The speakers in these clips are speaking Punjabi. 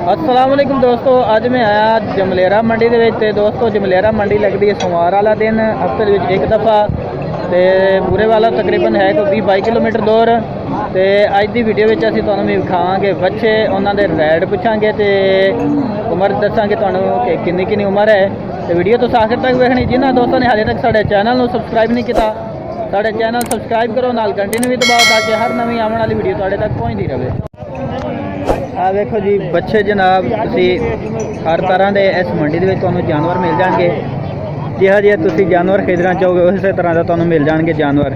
अस्सलाम वालेकुम दोस्तों, अज मैं आया जमलेरा मंडी दे विच। ते दोस्तों जमलेरा मंडी लगती है सोमवार वाला दिन, हफ्ते दे विच एक दफ़ा। तो बूरे वाला तकरीबन है कोई 20-22 किलोमीटर दूर। तो अज की वीडियो में असीं तुहानूं विखावांगे बच्चे, उन्होंने रेट पूछांगे तो उम्र दसांगे तुहानूं कि किन्नी किन्नी उम्र है। तो वीडियो तुसीं आखिर तक वेखनी। जिन्हां दोस्तों ने हाले तक साडे चैनल नूं सबसक्राइब नहीं किया, साडे चैनल सबसक्राइब करो, नाल घंटी भी दबाओ ताकि हर नवीं आने वाली वीडियो तुहाडे तक पहुँचती रहे। आ देखो जी बच्चे जनाब, तुसी हर तरह के इस मंडी के जानवर मिल जाएंगे। जिहा जिहा तुसी जानवर खरीदना चाहोगे उस तरह का तुहानूं मिल जाएंगे जानवर।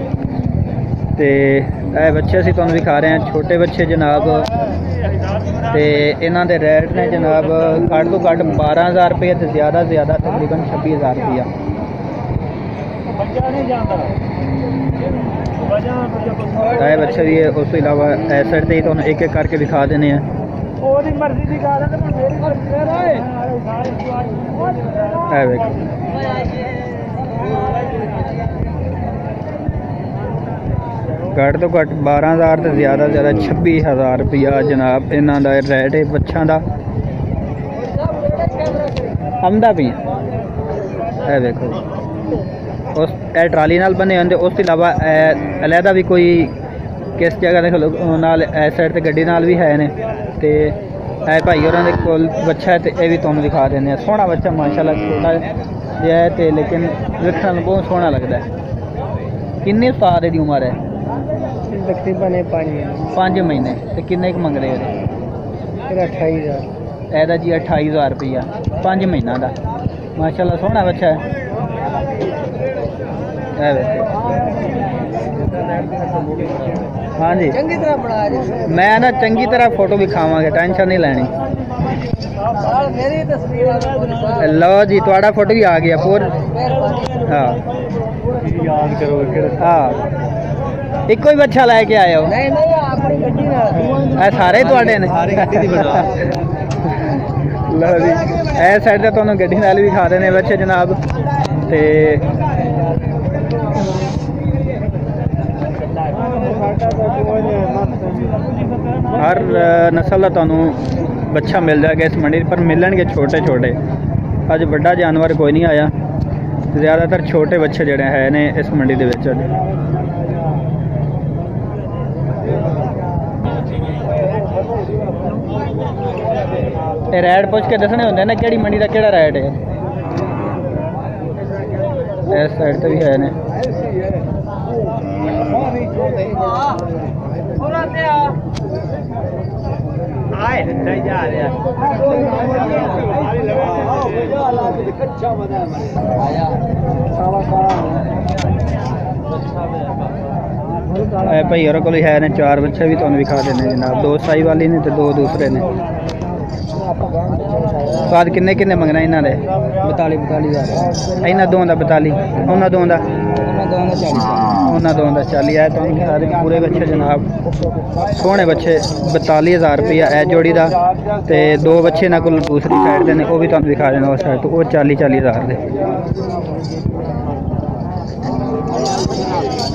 तो यह बच्चे असीं तुहानूं दिखा रहे हैं, छोटे बच्चे जनाब। तो इन्हां दे रेट ने जनाब घट तो घट 12,000 रुपये, तो ज़्यादा से ज़्यादा तकरीबन 26,000 रुपया। यह बच्चे भी है। उस तो इलावा इस साइड से ही तुहानूं एक एक करके दिखा देने हैं। घट तो घट 12,000 तो ज़्यादा से ज़्यादा 26,000 रुपया जनाब इन्हों का रेट है बच्चों का। आमदा भी है देखो, उस ट्राली नाल बने होंगे। उस तो इलावा अलहदा भी कोई किस जगह के नाल इस साइड से गड्डी नाल भी है ने। तो है भाई और कोल बच्चा है, तो यह भी तुम दिखा देने। सोहना बच्चा माशाल्लाह, छोटा जिहा है तो लेकिन वेखण में बहुत सोहना लगता है। किन्ने साल की उम्र है? तकरीबन 5 महीने। तो किन्ने मंग रहे हो? 28,000। ऐदा जी 28,000 रुपया 5 महीना का। माशाल्लाह सोहना बच्चा है। हाँ जी, मैं ना चंगी तरह फोटो भी खावांगे, टेंशन नहीं लैनी। लो जी, थोड़ा फोटो भी आ गया पूर। हाँ याद करो। हाँ, एको ही बच्चा लैके आए हो? सारे थोड़े ने? लो जी, इस साइड से तुहानूं गड्डी नाल भी खा देने बच्चे जनाब। तो हर नस्ल का तुहानूं बच्चा मिल जाएगा इस मंडी पर। मिलणगे छोटे छोटे, अज बड़ा जानवर कोई नहीं आया। ज़्यादातर छोटे बच्चे जोड़े है ने इस मंडी के विच। रेट पुछ के दसने होंगे ना कि मंडी का केड़ा रेट है। इस साइड तो भी है ने। भाई और को है ने 4 बच्चे भी तुहानूं दिखा देने जनाब। 2 साई वाली ने तो 2 दूसरे ने। स्वाद किन्ने किन्ने मंगना इन्हों ने? 42,000। इन्होंने दों का 42, उन्होंने दों का 40 है। तो सारे पूरे बच्चे जनाब सोहने बच्चे। 42,000 रुपया है जोड़ी का। तो 2 बच्चे इन्होंने को दूसरी साइड के वो भी तुहानूं दिखा देना उस साइड। तो वो 40,000 के।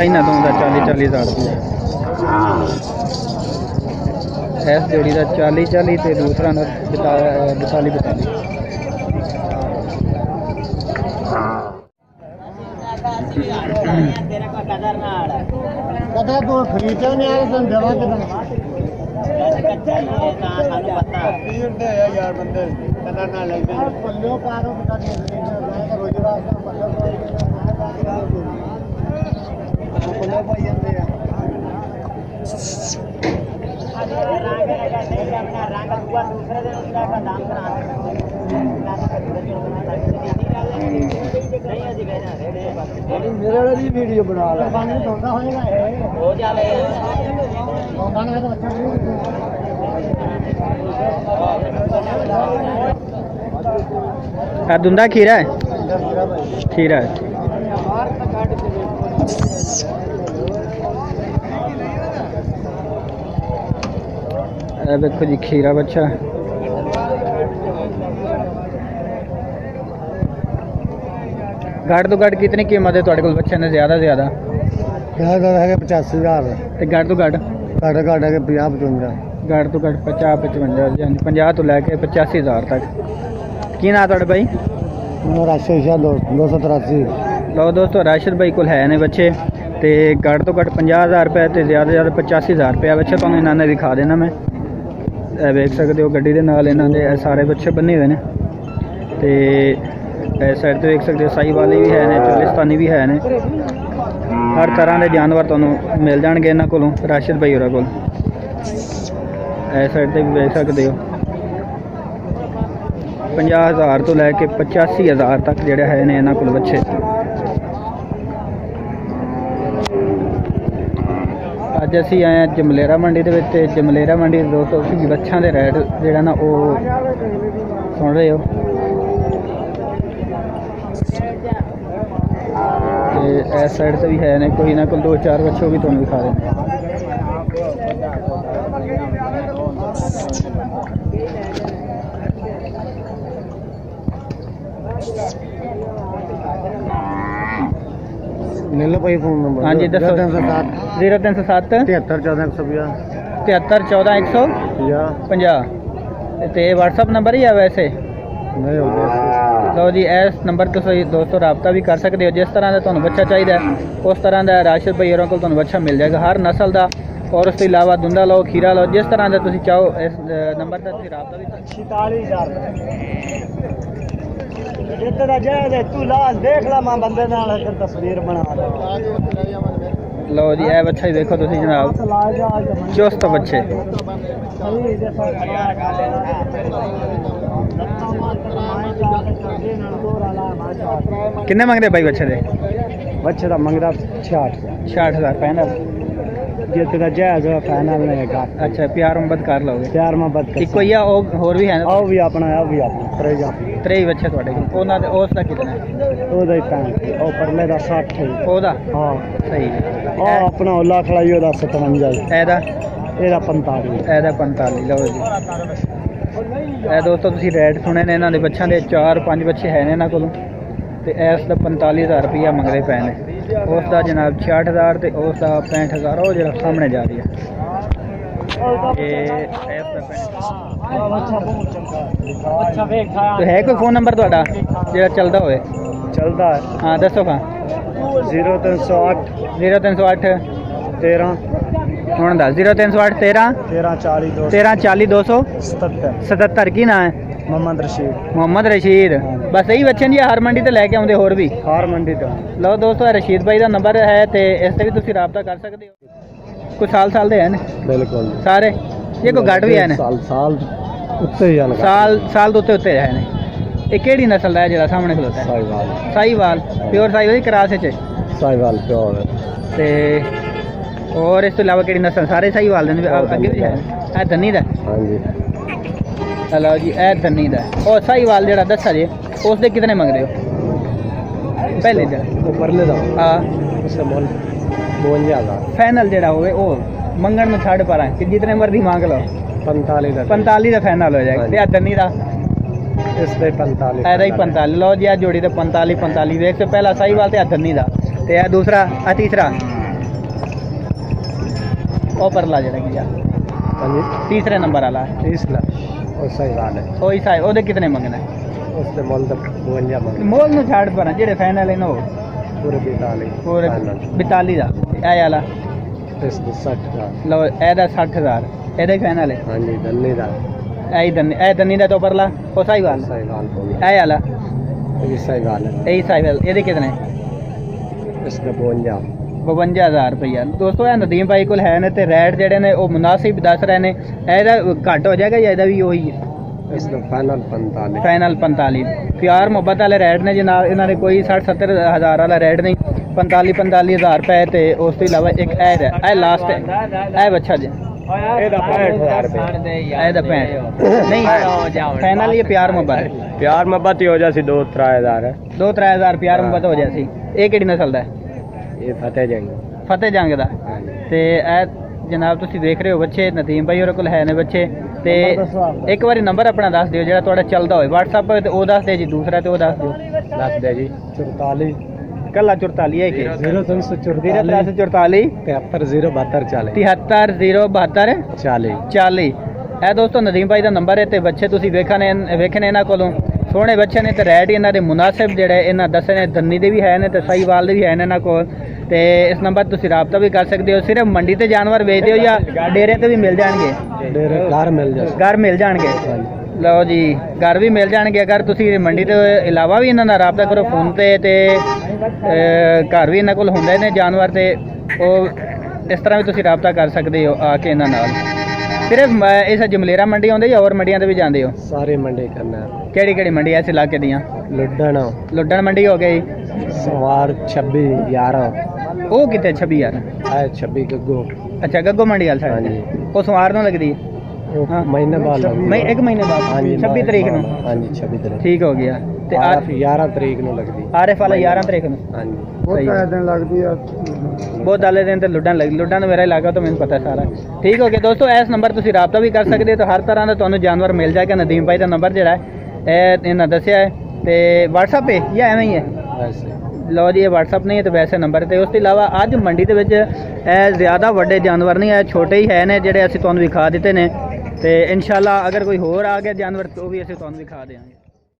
इन्होंने दों का 40,000 रुपया। इस जोड़ी का 40,000 तो दूसरा 42,000। मेरे वाली वीडियो बना ला। धुंधा खीरा है, खीरा है। देखो जी खीरा बच्चा। घट तो घट कितनी कीमत है तुहाडे कोल बच्चे ने? ज़्यादा है 85,000। तो घट तो घट? घट घट है 50-55। ਘੱਟ ਤੋਂ ਘੱਟ 50 55 ਹਾਂਜੀ 50 ਤੋਂ ਲੈ ਕੇ 85000 ਤੱਕ। ਕੀ ਨਾਂ ਤੁਹਾਡਾ ਬਾਈ? राशि 283। ਲਓ ਦੋਸਤੋ ਰਾਸ਼ਦ ਬਾਈ ਕੋਲ ਹੈ ਨੇ ਬੱਚੇ ਤੇ ਘੱਟ ਤੋਂ ਘੱਟ 50000 ਰੁਪਏ ਤੇ ਜ਼ਿਆਦਾ ਤੋਂ ਜ਼ਿਆਦਾ 85000 ਰੁਪਏ ਬੱਚੇ ਤੁਹਾਨੂੰ ਇਹਨਾਂ ਨੇ ਦਿਖਾ ਦੇਣਾ ਮੈਂ। ਇਹ ਵੇਖ ਸਕਦੇ ਹੋ ਗੱਡੀ ਦੇ ਨਾਲ ਇਹਨਾਂ ਦੇ ਇਹ ਸਾਰੇ ਬੱਚੇ ਬੰਨੇ ਹੋਏ ਨੇ ਤੇ ਇਸ ਸਾਈਡ ਤੇ ਵੇਖ ਸਕਦੇ ਹੋ ਸਾਈ ਵਾਲੇ ਵੀ ਹੈ ਨੇ, ਚੋਲਿਸਤਾਨੀ ਵੀ ਹੈ ਨੇ। ਹਰ ਤਰ੍ਹਾਂ ਦੇ ਜਾਨਵਰ ਤੁਹਾਨੂੰ ਮਿਲ ਜਾਣਗੇ ਇਹਨਾਂ ਕੋਲੋਂ, ਰਾਸ਼ਦ ਭਾਈ ਹੋਰਾਂ ਕੋਲ। ਇਸ ਸਾਈਡ ਤੇ ਵੀ ਵੇਖ ਸਕਦੇ ਹੋ 50000 ਤੋਂ ਲੈ ਕੇ 85000 ਤੱਕ ਜਿਹੜੇ ਹੈ ਨੇ ਇਹਨਾਂ ਕੋਲ ਬੱਚੇ। ਅੱਜ ਅਸੀਂ ਆਏ ਹਾਂ ਜਮਲੇਰਾ ਮੰਡੀ ਦੇ ਵਿੱਚ ਤੇ ਜਮਲੇਰਾ ਮੰਡੀ ਦੇ ਦੋਸਤੋ ਤੁਸੀਂ ਬੱਚਿਆਂ ਦੇ ਰੇਟ ਜਿਹੜਾ ਨਾ ਉਹ ਸੁਣ ਰਹੇ ਹੋ ਤੇ ਇਸ ਸਾਈਡ ਤੇ ਵੀ ਹੈ ਨੇ, ਕੋਈ ਨਾ ਕੋਲ 2-4 ਬੱਚੇ ਉਹ ਵੀ ਤੁਹਾਨੂੰ ਦਿਖਾ ਦੇਣੇ। ले लो भाई फोन नंबर। हाँ जी दसो। 0307 0307 73 73 14 150 ਤੇ WhatsApp ਨੰਬਰ ਹੀ ਆ ਵੈਸੇ। नहीं हो गया। ਲਓ ਜੀ ਇਸ ਨੰਬਰ ਤੋਂ ਤੁਸੀਂ ਦੋਸਤੋ ਰਾਬਤਾ ਵੀ ਕਰ ਸਕਦੇ ਹੋ। ਜਿਸ ਤਰ੍ਹਾਂ ਦਾ ਤੁਹਾਨੂੰ ਬੱਚਾ ਚਾਹੀਦਾ ਉਸ ਤਰ੍ਹਾਂ ਦਾ ਰਾਸ਼ਦ ਭਾਈ ਹੋਰਾਂ ਕੋਲ ਤੁਹਾਨੂੰ ਬੱਚਾ ਮਿਲ ਜਾਏਗਾ ਹਰ ਨਸਲ ਦਾ। ਔਰ ਉਸ ਤੋਂ ਇਲਾਵਾ ਦੁੰਦਾ ਲਓ, ਖੀਰਾ ਲਓ, ਜਿਸ ਤਰ੍ਹਾਂ ਦਾ ਤੁਸੀਂ ਚਾਹੋ ਇਸ ਨੰਬਰ ਤੇ ਤੁਸੀਂ ਰਾਬਤਾ ਵੀ 46000 ਜਿੱਦਾਂ ਜਾਇਜ਼ ਤੂੰ ਲਾਸ ਦੇਖ ਲਾ ਮੈਂ ਬੰਦੇ ਨਾਲ ਇੱਕ ਤਸਵੀਰ ਬਣਾ ਲਓ ਜੀ ਇਹ ਬੱਚਾ ਹੀ ਦੇਖੋ ਤੁਸੀਂ ਜਨਾਬ, ਚੁਸਤ ਬੱਚੇ। ਕਿੰਨੇ ਮੰਗਦੇ ਭਾਈ ਬੱਚੇ ਦੇ? ਬੱਚੇ ਦਾ ਮੰਗਦਾ 66000 ਪੈਨਲ। ਜੇ ਤੇਰਾ ਜਾਇਜ਼ ਹੋਇਆ ਫਾਈਨਲ ਨਹੀਂ ਹੈਗਾ। ਅੱਛਾ ਪਿਆਰ ਮੁਹੱਬਤ ਕਰ ਲਓਗੇ? ਪਿਆਰ ਮੁਹੱਬਤ ਕਰ। ਇੱਕੋ ਹੀ ਆ ਉਹ ਹੋਰ ਵੀ ਹੈ ਨਾ? ਆਹ ਵੀ ਆਪਣਾ ਆ ਵੀ ਆਪਣਾ ਤਰੇਗਾ ਤਰੇ ਬੱਚੇ ਤੁਹਾਡੇ ਕੋਲ? ਉਹਨਾਂ ਦੇ ਉਸ ਦਾ ਕਿੰਨਾ? ਉਹਦਾ ਹੀ ਪੈਣ ਉਹ ਪਰਲੇ ਦਾ 60 ਉਹਦਾ? ਹਾਂ ਸਹੀ। ਆਹ ਆਪਣਾ ਉਹ ਖਲਾਈ ਉਹਦਾ 57 ਇਹਦਾ? ਇਹਦਾ 45। ਇਹਦਾ 45। ਲਓ ਜੀ ਇਹ ਦੋਸਤੋ ਤੁਸੀਂ ਰੇਟ ਸੁਣੇ ਨੇ ਇਹਨਾਂ ਦੇ ਬੱਚਿਆਂ ਦੇ। 4-5 ਬੱਚੇ ਹੈ ਨੇ ਇਹਨਾਂ ਕੋਲੋਂ ਤੇ ਇਸ ਦਾ 45000 ਰੁਪਈਆ ਮੰਗਦੇ ਪਏ ਨੇ। ਉਸ ਦਾ ਜਨਾਬ 66000 ਤੇ ਉਸ ਦਾ 65000 ਉਹ ਜਿਹੜਾ ਸਾਹਮਣੇ ਜਾ ਰਹੀ ਹੈ ਇਹ ਇਸ ਦਾ 65। ਤੇ ਹੈ ਕੋਈ ਫੋਨ ਨੰਬਰ ਤੁਹਾਡਾ ਜਿਹੜਾ ਚੱਲਦਾ ਹੋਵੇ? ਚੱਲਦਾ ਹੈ। ਹਾਂ ਦੱਸੋ ਖਾਂ। 0308 0308 13 ਹੁਣ ਦੱਸ। 0308 13 40 277। ਕੀ ਨਾਂ ਹੈ? मोहम्मद रशीद। ਮੁਹੰਮਦ ਰਸ਼ੀਦ। ਬਸ ਇਹੀ ਬੱਚੇ ਨੇ ਹਰ ਮੰਡੀ ਤੇ ਲੈ ਕੇ ਆਉਂਦੇ ਹੋਰ ਵੀ? हार मंडी तो ਲਓ ਦੋਸਤੋ ਇਹ ਰਸ਼ੀਦ ਭਾਈ ਦਾ ਨੰਬਰ ਹੈ ਤੇ ਇਸ ਤੇ ਵੀ ਤੁਸੀਂ ਰਾਬਤਾ ਕਰ ਸਕਦੇ ਹੋ। ਕੋਈ ਸਾਲ ਦੇ ਹੈ ਨੇ बिल्कुल ਸਾਰੇ? ਇਹ ਕੋਈ ਘੱਟ ਵੀ ਹੈ ਨੇ? साल उत्ते ही जाना ਸਾਲ ਦੇ ਉੱਤੇ ਹੈ ਨੇ। ਇਹ ਕਿਹੜੀ ਨਸਲ ਦਾ ਹੈ ਜਿਹੜਾ ਸਾਹਮਣੇ ਖਲੋਤਾ ਹੈ? साहिवाल ਸਾਹੀਵਾਲ। ਪਿਓਰ ਸਾਹੀਵਾਲ ਕਰਾਸ ਵਿੱਚ? साहिवाल प्योर ਤੇ ਹੋਰ ਇਸ ਤੋਂ ਇਲਾਵਾ ਕਿਹੜੀ ਨਸਲ? ਸਾਰੇ ਸਾਹੀਵਾਲ ਦੇ ਨੇ? ਅੱਗੇ ਵੀ ਹੈ? ਇਹ ਧੰਨੀ ਦਾ? हाँ जी। ਲਓ ਜੀ ਇਹ ਧੰਨੀ ਦਾ। ਉਹ ਸਾਹੀਵਾਲ ਜਿਹੜਾ ਦੱਸਿਆ ਜੇ ਉਸ ਦੇ ਕਿਤਨੇ ਮੰਗਦੇ ਹੋ? ਪਹਿਲੇ ਦਾ वो परले दा ਹਾਂ उसका मोल 52000 ਫਾਈਨਲ ਜਿਹੜਾ ਹੋਵੇ ਉਹ ਮੰਗਣ ਨੂੰ ਛੱਡ ਪਰਾਂ ਕਿ ਜਿਤਨੇ ਮਰਜ਼ੀ ਮੰਗ ਲਓ। 45 ਦਾ 45 ਦਾ ਫਾਈਨਲ ਹੋ ਜਾਏਗਾ। ਤੇ ਆ ਧੰਨੀ ਦਾ? इस पे 45 ਇਹਦਾ ਹੀ 45। ਲਓ ਜੀ ਆ ਜੋੜੀ ਤੇ 45 ਵੇਖ ਤੇ ਪਹਿਲਾ ਸਾਹੀਵਾਲ ਤੇ ਆ ਧੰਨੀ ਦਾ ਤੇ ਇਹ ਦੂਸਰਾ ਆ ਤੀਸਰਾ ਉਹ ਪਰਲਾ ਜਿਹੜਾ ਕੀ ਆ हाँ जी। ਤੀਸਰੇ ਨੰਬਰ ਵਾਲਾ 30 लाख और साहिवाल है ਉਹੀ ਸਾਈ ਉਹਦੇ ਕਿਤਨੇ ਮੰਗਣਾ? उसके मोल तो 52 मंग ਮੋਲ ਨੂੰ ਛੱਡ ਪਰਾਂ ਜਿਹੜੇ ਫਾਈਨਲ ਇਹਨਾਂ ਉਹ पूरे 42 ਪੂਰੇ 42 ਦਾ। ਇਹ ਵਾਲਾ इस 60 ਲਓ ਇਹਦਾ 60000 ਇਹਦਾ ਹੀ ਫਾਈਨਲ ਹੈ। हाँ जी। धन्नी दा ਇਹ ਦੰਨੀ ਦਾ ਤੋਂ ਪਰਲਾ ਉਹ ਸਾਹੀਵਾਲ। साहिवाल बोल ਇਹ ਵਾਲਾ ये साहिवाल है ਇਹੀ ਸਾਹੀਵਾਲ। ਇਹਦੇ ਕਿਤਨੇ? इसका 52 52000 ਰੁਪਈਆ। ਦੋਸਤੋ ਇਹ ਨਦੀਮ ਭਾਈ ਕੋਲ ਹੈ ਨੇ ਤੇ ਰੇਟ ਜਿਹੜੇ ਨੇ ਉਹ ਮੁਨਾਸਿਬ ਦੱਸ ਰਹੇ ਨੇ। ਇਹਦਾ ਘੱਟ ਹੋ ਜਾਏਗਾ ਜਾਂ ਇਹਦਾ ਵੀ ਉਹੀ ਹੈ? इसका फाइनल 45 ਫਾਈਨਲ 45। ਪਿਆਰ ਮੁਹੱਬਤ ਵਾਲੇ ਰੇਟ ਨੇ ਜਨਾਬ, ਇਹਨਾਂ ਦੇ ਕੋਈ 60-70 ਹਜ਼ਾਰ ਵਾਲਾ ਰੇਟ ਨਹੀਂ। 45,000 ਰੁਪਏ ਤੇ ਉਸ ਤੋਂ ਇਲਾਵਾ ਇੱਕ ਇਹ ਲਾਸਟ ਹੈ ਇਹ ਬੱਚਾ ਜੀ ਇਹਦਾ 65000 ਰੁਪਏ ਇਹਦਾ 65 ਨਹੀਂ ਫਾਈਨਲ ਇਹ ਪਿਆਰ ਮੁਹੱਬਤ प्यार मोहब्बत ही हो जासी 2-3000 है 2-3000 ਪਿਆਰ ਮੁਹੱਬਤ ਹੋ ਜਾਸੀ। ਇਹ ਕਿਹੜੀ ਨਸਲ ਦਾ ਹੈ? ये फतेह जंग ਫਤਿਹ ਜੰਗ ਦਾ। ਤੇ ਇਹ ਜਨਾਬ ਤੁਸੀਂ ਦੇਖ ਰਹੇ ਹੋ ਬੱਚੇ ਨਦੀਮ ਭਾਈ ਹੋਰਾਂ ਕੋਲ ਹੈ ਨੇ ਬੱਚੇ। ਤੇ ਇੱਕ ਵਾਰੀ ਨੰਬਰ ਆਪਣਾ ਦੱਸ ਦਿਓ ਜਿਹੜਾ ਤੁਹਾਡਾ ਚੱਲਦਾ ਹੋਵੇ WhatsApp ਤੇ ਉਹ ਦੱਸ ਦਿਓ ਜੀ, ਦੂਸਰਾ ਤੇ ਉਹ ਦੱਸ ਦਿਓ। दस दे जी 44 कला 44 है कि 0344 4344 73 072 73 072 40 40 ਇਹ ਦੋਸਤੋ ਨਦੀਮ ਭਾਈ ਦਾ ਨੰਬਰ ਹੈ ਤੇ ਬੱਚੇ ਤੁਸੀਂ ਵੇਖਣੇ ਇਹਨਾਂ ਕੋਲੋਂ ਸੋਹਣੇ ਬੱਚੇ ਨੇ ਤੇ ਰੈਟ ਇਹਨਾਂ ਦੇ ਮੁਨਾਸਿਬ ਜਿਹੜੇ ਇਹਨਾਂ ਦੱਸੇ ਨੇ ਦੰਨੀ ਦੇ ਵੀ ਹੈ ਨੇ ਤੇ ਸਾਈਵਾਲ ਦੇ ਵੀ ਹੈ ਨੇ ਇਹਨਾਂ ਕੋਲ ਤੇ ਇਸ ਨੰਬਰ ਤੁਸੀਂ ਰਾਬਤਾ ਵੀ ਕਰ ਸਕਦੇ ਹੋ ਸਿਰਫ ਮੰਡੀ ਤੇ ਜਾਨਵਰ ਵੇਚਦੇ ਹੋ ਜਾਂ ਡੇਰੇ ਤੇ ਵੀ ਮਿਲ ਜਾਣਗੇ डेरे घर मिल जाए ਘਰ ਮਿਲ ਜਾਣਗੇ ਲਓ ਜੀ ਘਰ ਵੀ ਮਿਲ ਜਾਣਗੇ ਅਗਰ ਤੁਸੀਂ ਮੰਡੀ ਤੋਂ ਇਲਾਵਾ ਵੀ ਇਹਨਾਂ ਨਾਲ ਰਾਬਤਾ ਕਰੋ ਫੋਨ ਤੇ ਘਰ ਵੀ ਇਹਨਾਂ ਕੋਲ ਹੁੰਦੇ ਨੇ ਜਾਨਵਰ ਤੇ ਉਹ ਇਸ ਤਰ੍ਹਾਂ ਵੀ ਤੁਸੀਂ ਰਾਬਤਾ ਕਰ ਸਕਦੇ ਹੋ ਆ ਕੇ ਇਹਨਾਂ ਨਾਲ ਸਿਰਫ ਇਸ ਜਮਲੇਰਾ ਮੰਡੀ ਆਉਂਦੇ ਜਾਂ ਹੋਰ ਮੰਡੀਆਂ ਤੇ ਵੀ ਜਾਂਦੇ ਹੋ सारे मंडी करना है ਕਿਹੜੀ ਕਿਹੜੀ ਮੰਡੀ ਐ ਇਸ ਇਲਾਕੇ ਦੀਆਂ लुडन ਲੁੱਡਣ ਮੰਡੀ ਹੋ ਗਈ सवार 26 11 ਉਹ ਕਿਤੇ 26 ਯਾਰ है 26 गग्गो ਅੱਛਾ ਗੱਗੋ ਮੰਡੀ ਵਾਲ हाँ ਸਾਈਡ जी ਉਹ ਸਵਾਰ ਨੂੰ ਲੱਗਦੀ वो हाँ। महीने बाद ਮੈਂ ਇੱਕ ਮਹੀਨੇ हाँ ਬਾਅਦ जी 26 ਤਰੀਕ ਨੂੰ हाँ जी 26 तरीक ਠੀਕ ਹੋ ਗਿਆ ਤੇ 11 तरीक ਨੂੰ ਲੱਗਦੀ ਆਰਐਫ ਵਾਲਾ 11 ਤਰੀਕ ਨੂੰ हाँ जी ਸਹੀ ਹੈ। दिन लगती है ਬਹੁਤ ਆਲੇ ਦਿਨ ਤੇ ਲੁੱਡਣ ਲੱਗੀ ਲੁੱਡਣ ਦਾ ਮੇਰਾ ਇਲਾਕਾ ਤਾਂ ਮੈਨੂੰ ਪਤਾ ਸਾਰਾ ਠੀਕ ਹੋ ਗਿਆ ਦੋਸਤੋ ਇਸ ਨੰਬਰ ਤੁਸੀਂ ਰਾਬਤਾ ਵੀ ਕਰ ਸਕਦੇ ਹੋ ਤਾਂ ਹਰ ਤਰ੍ਹਾਂ ਦਾ ਤੁਹਾਨੂੰ ਜਾਨਵਰ ਮਿਲ ਜਾਏਗਾ ਨਦੀਮ ਭਾਈ ਦਾ ਨੰਬਰ ਜਿਹੜਾ ਹੈ ਇਹ ਇਹਨਾਂ ਦੱਸਿਆ ਹੈ ਤੇ WhatsApp ਹੈ ਜਾਂ ਐਵੇਂ ਹੀ ਹੈ ऐसे ਲਓ ਜੀ ਇਹ WhatsApp ਨਹੀਂ ਹੈ ਤੇ ਵੈਸੇ ਨੰਬਰ ਤੇ ਉਸ ਤੋਂ ਇਲਾਵਾ ਅੱਜ ਮੰਡੀ ਦੇ ਵਿੱਚ ਇਹ ਜ਼ਿਆਦਾ ਵੱਡੇ ਜਾਨਵਰ ਨਹੀਂ ਹੈ ਛੋਟੇ ਹੀ ਹੈ ਨੇ ਜਿਹੜੇ ਅਸੀਂ ਤੁਹਾਨੂੰ ਵਿਖਾ ਦਿੱਤੇ ਨੇ ਤੇ ਇਨਸ਼ਾਅੱਲਾ ਅਗਰ ਕੋਈ ਹੋਰ ਆ ਗਿਆ ਜਾਨਵਰ ਉਹ ਵੀ ਅਸੀਂ ਤੁਹਾਨੂੰ ਵਿਖਾ ਦੇਵਾਂਗੇ